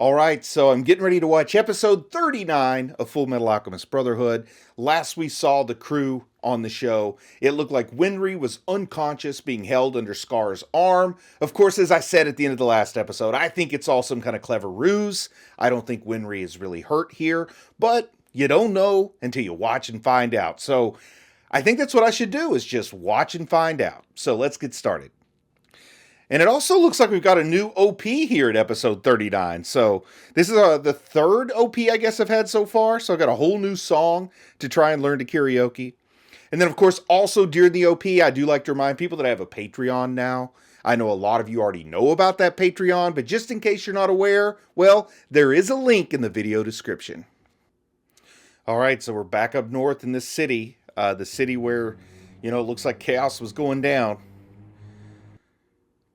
Alright, so I'm getting ready to watch episode 39 of Fullmetal Alchemist Brotherhood. Last we saw the crew on the show, it looked like Winry was unconscious, being held under Scar's arm. Of course, as I said at the end of the last episode, I think it's all some kind of clever ruse. I don't think Winry is really hurt here, but you don't know until you watch and find out. So I think that's what I should do, is just watch and find out. So let's get started. And it also looks like we've got a new OP here at episode 39. So this is the third OP I guess I've had so far. So I've got a whole new song to try and learn to karaoke. And then, of course, also during the OP, I do like to remind people that I have a Patreon now. I know a lot of you already know about that Patreon, but just in case you're not aware, well, there is a link in the video description. All right, so we're back up north in this city. The city where, it looks like chaos was going down.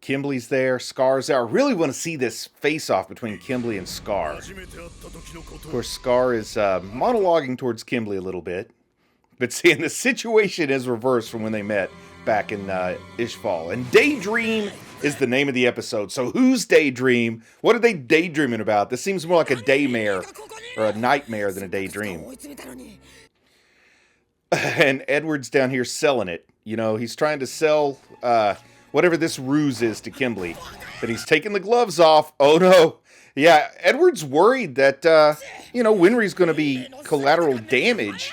Kimblee's there, Scar's there. I really want to see this face-off between Kimblee and Scar. Of course, Scar is monologuing towards Kimblee a little bit, but seeing the situation is reversed from when they met back in Ishval. And Daydream is the name of the episode. So who's Daydream? What are they daydreaming about? This seems more like a daymare or a nightmare than a daydream. And Edward's down here selling it. He's trying to sell whatever this ruse is to Kimblee. But he's taking the gloves off. Oh no. Yeah, Edward's worried that, Winry's going to be collateral damage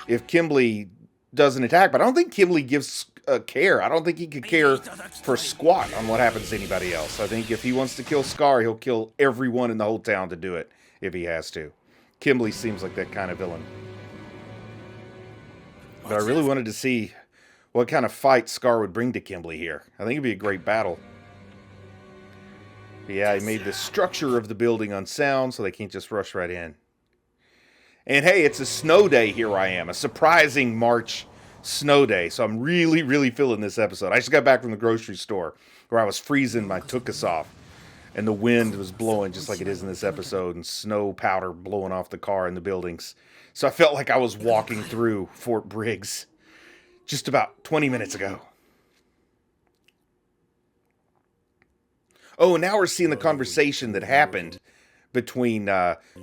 if Kimblee doesn't attack. But I don't think Kimblee gives a care. I don't think he could care for squat on what happens to anybody else. I think if he wants to kill Scar, he'll kill everyone in the whole town to do it if he has to. Kimblee seems like that kind of villain. But I really wanted to see what kind of fight Scar would bring to Kimblee here. I think it'd be a great battle. But yeah, he made the structure of the building unsound so they can't just rush right in. And hey, it's a snow day here I am. A surprising March snow day. So I'm really, really feeling this episode. I just got back from the grocery store where I was freezing my tuchus off. And the wind was blowing just like it is in this episode. And snow powder blowing off the car and the buildings. So I felt like I was walking through Fort Briggs just about 20 minutes ago. Oh, and now we're seeing the conversation that happened between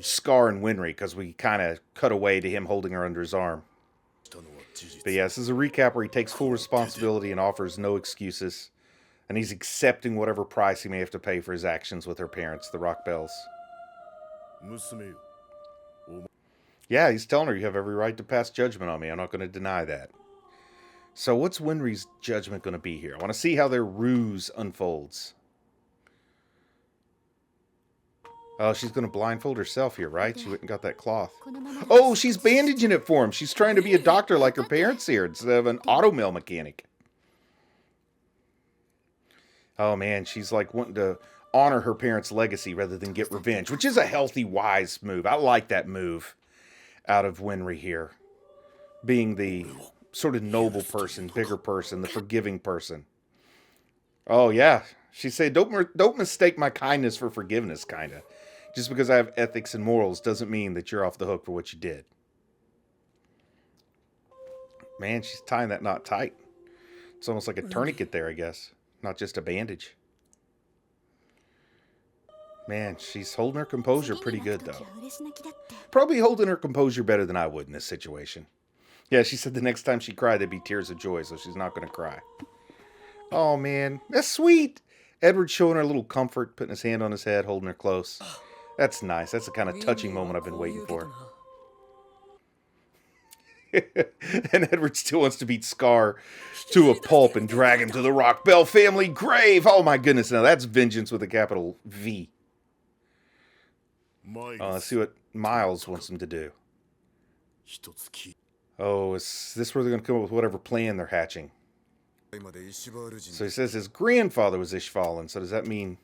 Scar and Winry, because we kind of cut away to him holding her under his arm. But yeah, this is a recap where he takes full responsibility and offers no excuses. And he's accepting whatever price he may have to pay for his actions with her parents, the Rockbells. Yeah, he's telling her, you have every right to pass judgment on me. I'm not going to deny that. So what's Winry's judgment going to be here? I want to see how their ruse unfolds. Oh, she's going to blindfold herself here, right? She went and got that cloth. Oh, she's bandaging it for him. She's trying to be a doctor like her parents here instead of an automail mechanic. Oh, man, she's like wanting to honor her parents' legacy rather than get revenge, which is a healthy, wise move. I like that move out of Winry here. Being the sort of noble person, bigger person, the forgiving person. Oh, yeah. She said, don't mistake my kindness for forgiveness, kind of. Just because I have ethics and morals doesn't mean that you're off the hook for what you did. Man, she's tying that knot tight. It's almost like a tourniquet there, I guess. Not just a bandage. Man, she's holding her composure pretty good, though. Probably holding her composure better than I would in this situation. Yeah, she said the next time she cried, there'd be tears of joy, so she's not going to cry. Oh, man. That's sweet. Edward's showing her a little comfort, putting his hand on his head, holding her close. That's nice. That's the kind of touching moment I've been waiting for. And Edward still wants to beat Scar to a pulp and drag him to the Rockbell family grave. Oh, my goodness. Now, that's vengeance with a capital V. Let's see what Miles wants him to do. Oh, is this where they're going to come up with whatever plan they're hatching? So he says his grandfather was Ishvalan, so does that mean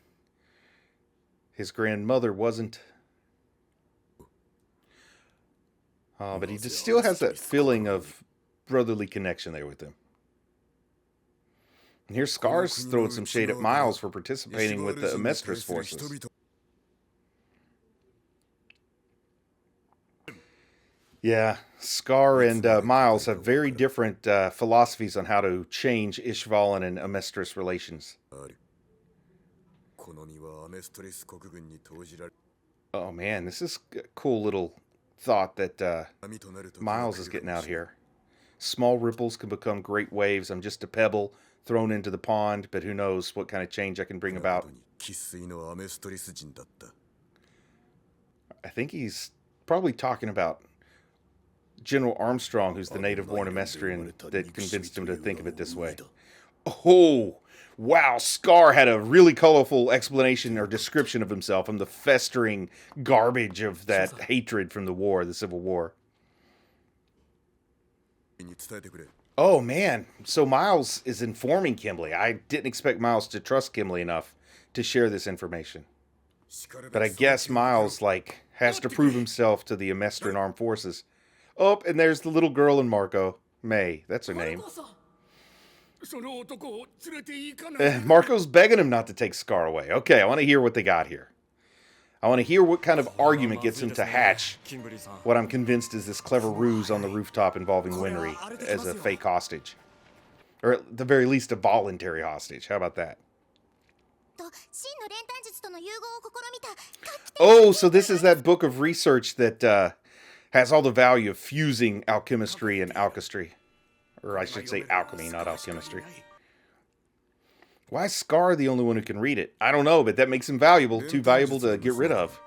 his grandmother wasn't? Oh, but he just still has that feeling of brotherly connection there with him. And here's Scar's throwing some shade at Miles for participating with the Amestris forces. Yeah, Scar and Miles have very different philosophies on how to change Ishvalan and Amestris relations. Oh man, this is a cool little thought that Miles is getting out here. Small ripples can become great waves. I'm just a pebble thrown into the pond, but who knows what kind of change I can bring about. I think he's probably talking about General Armstrong, who's the native-born Amestrian that convinced him to think of it this way. Oh, wow, Scar had a really colorful explanation or description of himself from the festering garbage of that hatred from the war, the Civil War. Oh, man. So Miles is informing Kimberly. I didn't expect Miles to trust Kimberly enough to share this information. But I guess Miles, has to prove himself to the Amestrian Armed Forces. Oh, and there's the little girl in Marco. May, that's her name. Marco's begging him not to take Scar away. Okay, I want to hear what they got here. I want to hear what kind of argument gets him to hatch what I'm convinced is this clever ruse on the rooftop involving Winry as a fake hostage. Or at the very least, a voluntary hostage. How about that? Oh, so this is that book of research that has all the value of fusing alchemistry and alchemy. Or I should say alchemy, not alchemistry. Why is Scar the only one who can read it? I don't know, but that makes him valuable. Too valuable to get rid of.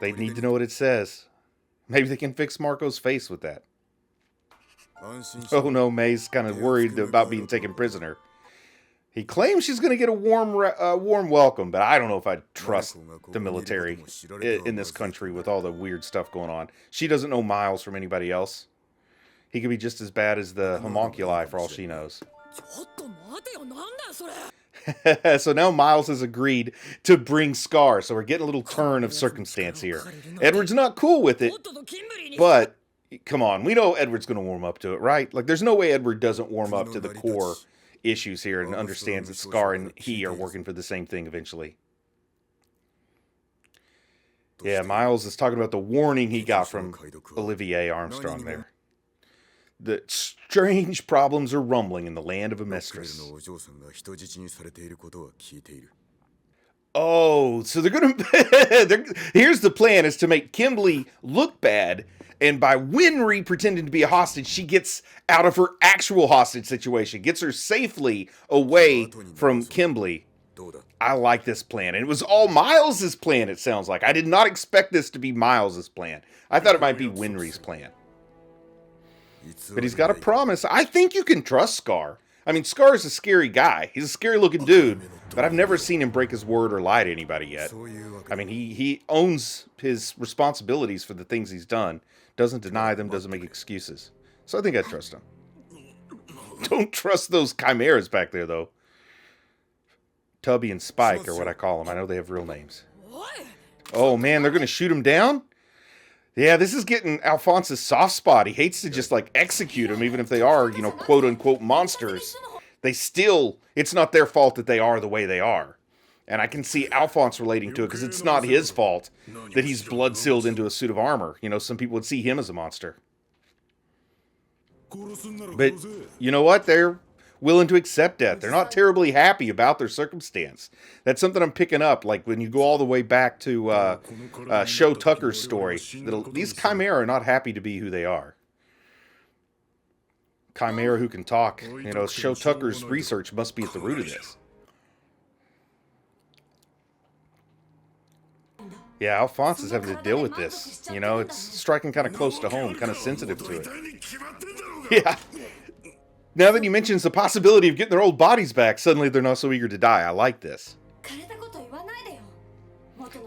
They need to know what it says. Maybe they can fix Marco's face with that. Oh no, May's kind of worried about being taken prisoner. He claims she's going to get a warm welcome, but I don't know if I'd trust the military in this country with all the weird stuff going on. She doesn't know Miles from anybody else. He could be just as bad as the homunculi for all she knows. So now Miles has agreed to bring Scar, so we're getting a little turn of circumstance here. Edward's not cool with it, but come on, we know Edward's going to warm up to it, right? There's no way Edward doesn't warm up to the core issues here and understands that Scar and he are working for the same thing eventually. Yeah, Miles is talking about the warning he got from Olivier Armstrong there. The strange problems are rumbling in the land of Amestris. Oh, so they're going to... Here's the plan, is to make Kimberly look bad, and by Winry pretending to be a hostage, she gets out of her actual hostage situation, gets her safely away from Kimberly. I like this plan. And it was all Miles' plan, it sounds like. I did not expect this to be Miles' plan. I thought it might be Winry's plan. But he's got a promise. I think you can trust Scar. I mean, Scar's a scary guy. He's a scary looking dude, but I've never seen him break his word or lie to anybody yet. I mean, he owns his responsibilities for the things he's done. Doesn't deny them, doesn't make excuses. So I think I trust him. Don't trust those chimeras back there, though. Tubby and Spike are what I call them. I know they have real names. Oh, man, they're going to shoot him down? Yeah, this is getting Alphonse's soft spot. He hates to just, execute them, even if they are, quote-unquote monsters. They still, it's not their fault that they are the way they are. And I can see Alphonse relating to it, because it's not his fault that he's blood-sealed into a suit of armor. Some people would see him as a monster. But, you know what? They're willing to accept death. They're not terribly happy about their circumstance. That's something I'm picking up. When you go all the way back to Show Tucker's story, these chimera are not happy to be who they are. Chimera who can talk. Show Tucker's research must be at the root of this. Yeah, Alphonse is having to deal with this. It's striking kind of close to home, kind of sensitive to it. Yeah. Now that he mentions the possibility of getting their old bodies back, suddenly they're not so eager to die. I like this.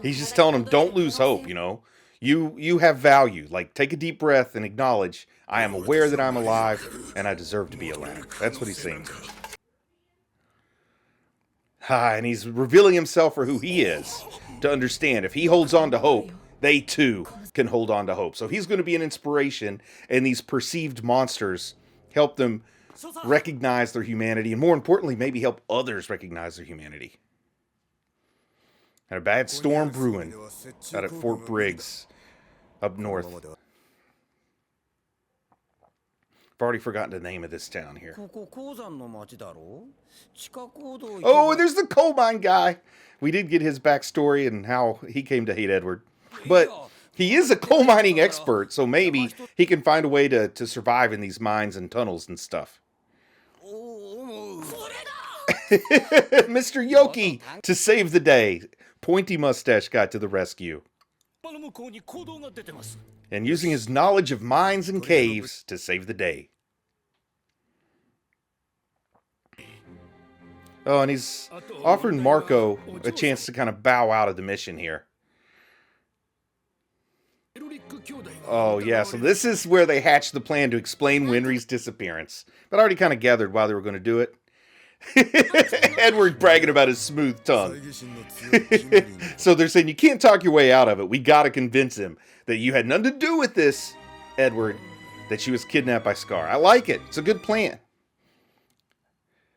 He's just telling them, don't lose hope, You have value. Take a deep breath and acknowledge, I am aware that I'm alive, and I deserve to be alive. That's what he's saying. And he's revealing himself for who he is, to understand if he holds on to hope, they too can hold on to hope. So he's going to be an inspiration, and these perceived monsters help them recognize their humanity, and more importantly, maybe help others recognize their humanity. And a bad storm brewing out at Fort Briggs up north. I've already forgotten the name of this town here. Oh, there's the coal mine guy. We did get his backstory and how he came to hate Edward. But he is a coal mining expert, so maybe he can find a way to survive in these mines and tunnels and stuff. Mr. Yoki to save the day. Pointy mustache guy to the rescue. And using his knowledge of mines and caves to save the day. Oh, and he's offering Marco a chance to kind of bow out of the mission here. Oh, yeah, so this is where they hatched the plan to explain Winry's disappearance. But I already kind of gathered why they were going to do it. Edward bragging about his smooth tongue. So they're saying, you can't talk your way out of it. We got to convince him that you had nothing to do with this, Edward, that she was kidnapped by Scar. I like it. It's a good plan.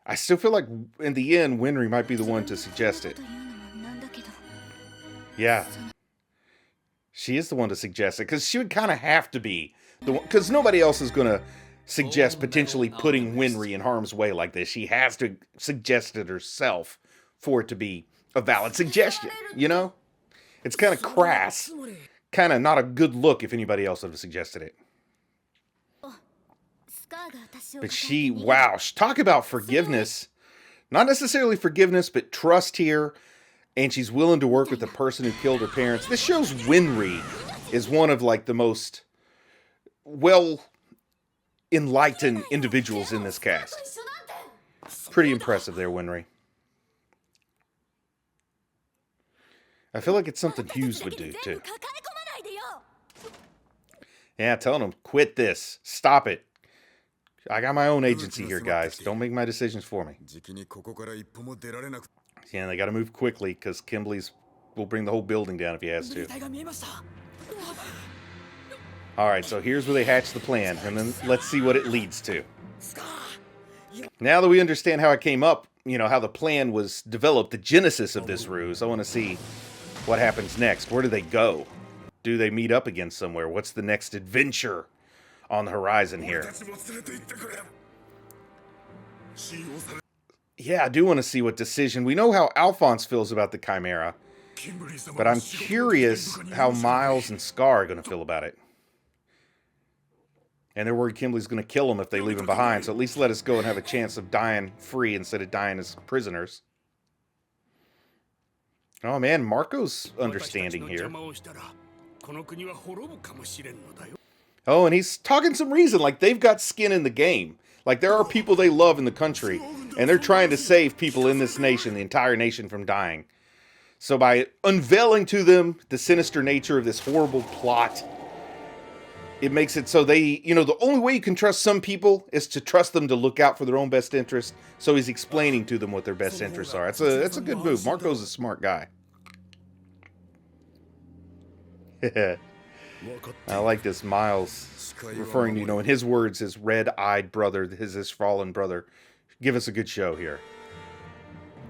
I still feel like, in the end, Winry might be the one to suggest it. Yeah. She is the one to suggest it, because she would kind of have to be the one, because nobody else is going to suggest potentially putting Winry in harm's way like this. She has to suggest it herself for it to be a valid suggestion, you know? It's kind of crass. Kind of not a good look if anybody else would have suggested it. But she, wow, talk about forgiveness. Not necessarily forgiveness, but trust here. And she's willing to work with the person who killed her parents. This shows Winry is one of, like, the most well-enlightened individuals in this cast. Pretty impressive there, Winry. I feel like it's something Hughes would do, too. Yeah, telling him, quit this. Stop it. I got my own agency here, guys. Don't make my decisions for me. Yeah, they got to move quickly, because Kimberly's will bring the whole building down if he has to. Alright, so here's where they hatch the plan, and then let's see what it leads to. Now that we understand how it came up, you know, how the plan was developed, the genesis of this ruse, I want to see what happens next. Where do they go? Do they meet up again somewhere? What's the next adventure on the horizon here? Yeah, I do want to see what decision. We know how Alphonse feels about the Chimera, but I'm curious how Miles and Scar are going to feel about it. And they're worried Kimberly's going to kill them if they leave him behind, so at least let us go and have a chance of dying free instead of dying as prisoners. Oh man, Marco's understanding here. Oh, and he's talking some reason, like they've got skin in the game. Like there are people they love in the country, and they're trying to save people in this nation, the entire nation, from dying. So by unveiling to them the sinister nature of this horrible plot, it makes it so they, you know, the only way you can trust some people is to trust them to look out for their own best interests. So he's explaining to them what their best interests are. That's a good move. Marco's a smart guy. I like this. Miles referring to, you know, in his words, his red-eyed brother, his fallen brother. Give us a good show here.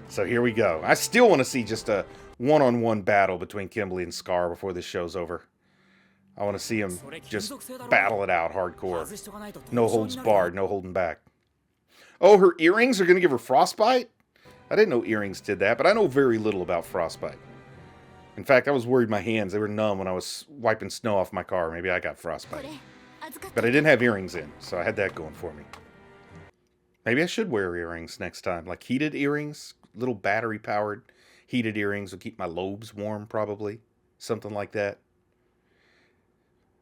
So here we go. I still want to see just a one-on-one battle between Kimberly and Scar before this show's over. I want to see him just battle it out hardcore. No holds barred, no holding back. Oh, her earrings are going to give her frostbite? I didn't know earrings did that, but I know very little about frostbite. In fact, I was worried my hands, they were numb when I was wiping snow off my car. Maybe I got frostbite. But I didn't have earrings in, so I had that going for me. Maybe I should wear earrings next time. Like heated earrings, little battery-powered heated earrings will keep my lobes warm, probably. Something like that.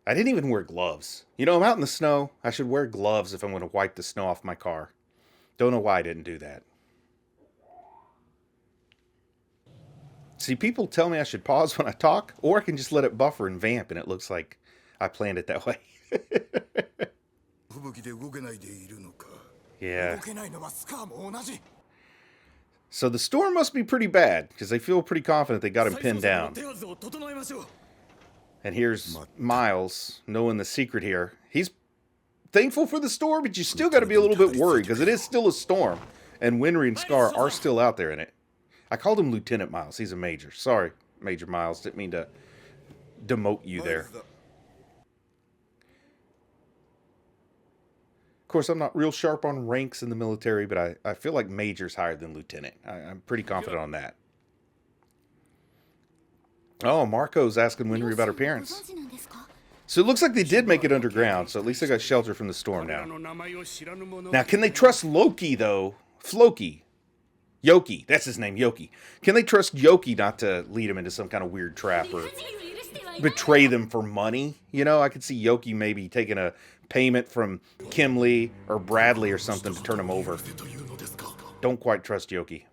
I didn't even wear gloves. You know, I'm out in the snow. I should wear gloves if I'm going to wipe the snow off my car. Don't know why I didn't do that. See, people tell me I should pause when I talk, or I can just let it buffer and vamp, and it looks like I planned it that way. Yeah. So the storm must be pretty bad, because they feel pretty confident they got him pinned down. And here's Miles, knowing the secret here. He's thankful for the storm, but you still got to be a little bit worried, because it is still a storm. And Winry and Scar are still out there in it. I called him Lieutenant Miles. He's a major. Sorry, Major Miles. Didn't mean to demote you there. course, I'm not real sharp on ranks in the military, but I feel like major's higher than lieutenant. I'm pretty confident on that. Oh, Marco's asking Winry about her parents. So it looks like they did make it underground, so at least they got shelter from the storm now. Now, can they trust Loki, though? Floki. Yoki. That's his name, Yoki. Can they trust Yoki not to lead him into some kind of weird trap or betray them for money? You know, I could see Yoki maybe taking a payment from Kimley or Bradley or something to turn him over. Don't quite trust Yoki.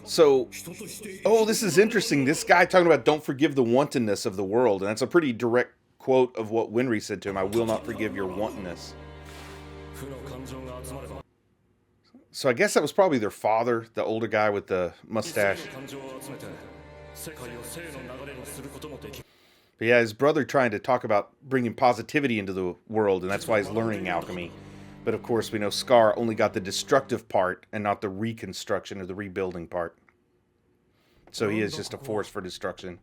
So, oh, this is interesting. This guy talking about don't forgive the wantonness of the world. And that's a pretty direct quote of what Winry said to him. I will not forgive your wantonness. So I guess that was probably their father, the older guy with the mustache. But yeah, his brother trying to talk about bringing positivity into the world, and that's why he's learning alchemy. But of course, we know Scar only got the destructive part and not the reconstruction or the rebuilding part. So he is just a force for destruction.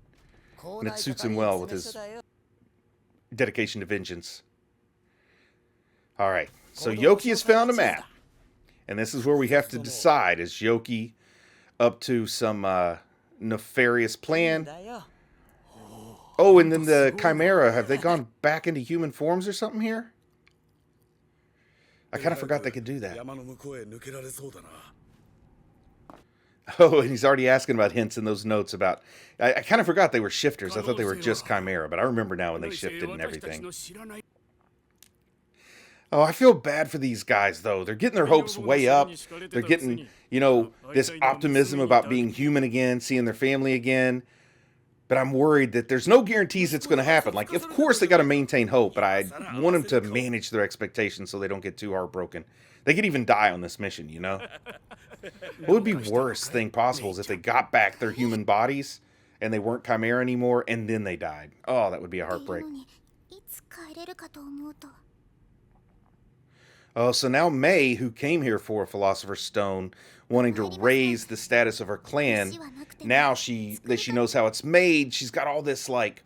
And it suits him well with his dedication to vengeance. Alright, so Yoki has found a map. And this is where we have to decide, is Yoki up to some nefarious plan? Oh, and then the Chimera, have they gone back into human forms or something here? I kind of forgot they could do that. Oh, and he's already asking about hints in those notes about... I kind of forgot they were shifters. I thought they were just Chimera, but I remember now when they shifted and everything. Oh, I feel bad for these guys, though. They're getting their hopes way up. They're getting, you know, this optimism about being human again, seeing their family again. But I'm worried that there's no guarantees it's going to happen. Like, of course, they got to maintain hope, but I want them to manage their expectations so they don't get too heartbroken. They could even die on this mission, you know? What would be worst thing possible is if they got back their human bodies and they weren't Chimera anymore and then they died. Oh, that would be a heartbreak. Oh, so now May, who came here for a Philosopher's Stone, wanting to raise the status of her clan, now that she knows how it's made, she's got all this, like,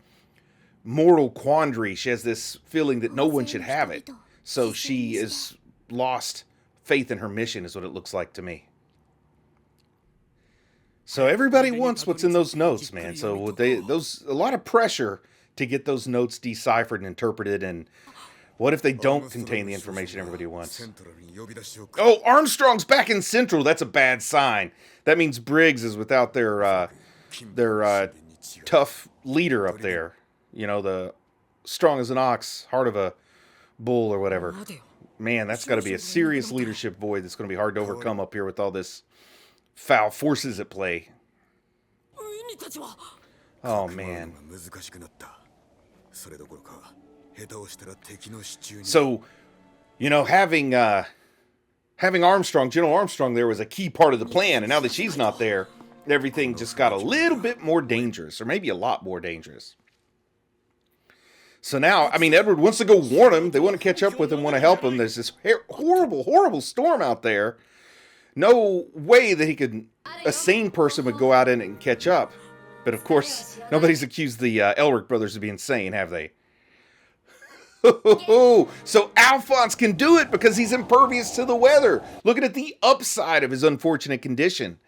moral quandary. She has this feeling that no one should have it. So she has lost faith in her mission, is what it looks like to me. So everybody wants what's in those notes, man. So a lot of pressure to get those notes deciphered and interpreted, and what if they don't contain the information everybody wants? Oh, Armstrong's back in Central. That's a bad sign. That means Briggs is without their tough leader up there. You know, the strong as an ox, heart of a bull or whatever. Man, that's got to be a serious leadership void that's going to be hard to overcome up here with all this foul forces at play. Oh, man. So, you know, having Armstrong, General Armstrong there was a key part of the plan, and now that she's not there, everything just got a little bit more dangerous, or maybe a lot more dangerous. So now, I mean, Edward wants to go warn him. They want to catch up with him, want to help him. There's this horrible, horrible storm out there. No way that a sane person would go out in it and catch up. But of course, nobody's accused the Elric brothers of being insane, have they? So Alphonse can do it because he's impervious to the weather. Looking at the upside of his unfortunate condition.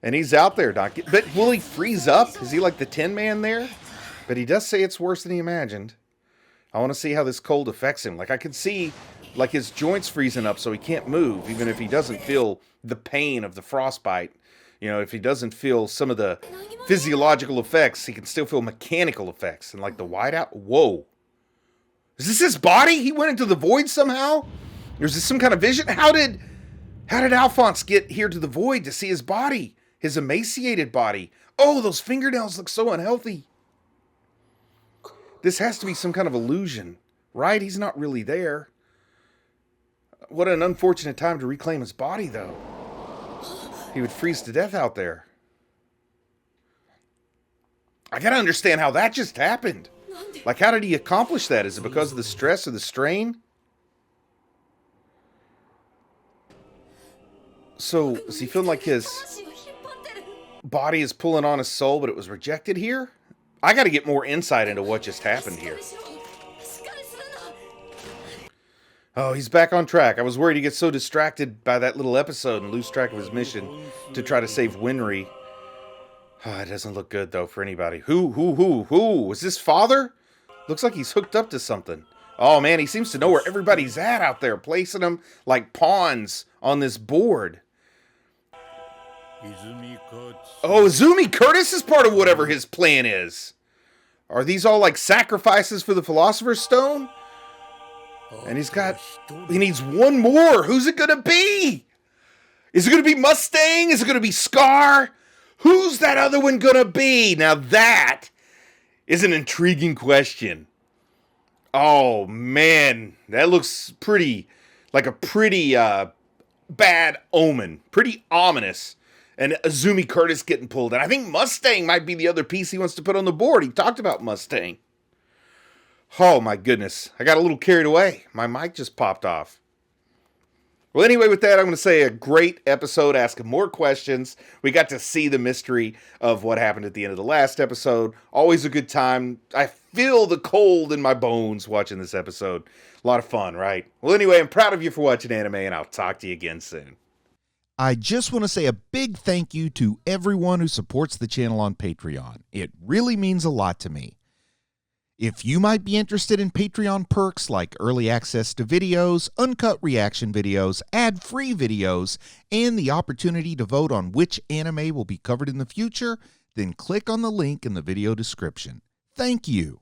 And he's out there, but will he freeze up? Is he like the Tin Man there? But he does say it's worse than he imagined. I want to see how this cold affects him. Like, I could see, like, his joints freezing up so he can't move, even if he doesn't feel the pain of the frostbite. You know, if he doesn't feel some of the physiological effects, he can still feel mechanical effects. And, like, the whiteout, whoa. Is this his body? He went into the void somehow? Or is this some kind of vision? How did Alphonse get here to the void to see his body? His emaciated body. Oh, those fingernails look so unhealthy. This has to be some kind of illusion, right? He's not really there. What an unfortunate time to reclaim his body, though. He would freeze to death out there. I gotta understand how that just happened. Like, how did he accomplish that? Is it because of the stress or the strain? So, does he feel like his body is pulling on his soul, but it was rejected here? I got to get more insight into what just happened here. Oh, he's back on track. I was worried he'd get so distracted by that little episode and lose track of his mission to try to save Winry. Oh, it doesn't look good, though, for anybody. Who? Is this father? Looks like he's hooked up to something. Oh, man, he seems to know where everybody's at out there, placing them like pawns on this board. Oh, Izumi Curtis is part of whatever his plan is. Are these all like sacrifices for the Philosopher's Stone? And he needs one more. Who's it gonna be? Is it gonna be Mustang? Is it gonna be Scar? Who's that other one gonna be? Now that is an intriguing question. Oh man, that looks like a pretty bad omen. Pretty ominous. And Izumi Curtis getting pulled in. I think Mustang might be the other piece he wants to put on the board. He talked about Mustang. Oh my goodness. I got a little carried away. My mic just popped off. Well, anyway, with that, I'm going to say a great episode, asking more questions. We got to see the mystery of what happened at the end of the last episode. Always a good time. I feel the cold in my bones watching this episode. A lot of fun, right? Well, anyway, I'm proud of you for watching anime, and I'll talk to you again soon. I just want to say a big thank you to everyone who supports the channel on Patreon. It really means a lot to me. If you might be interested in Patreon perks like early access to videos, uncut reaction videos, ad-free videos, and the opportunity to vote on which anime will be covered in the future, then click on the link in the video description. Thank you.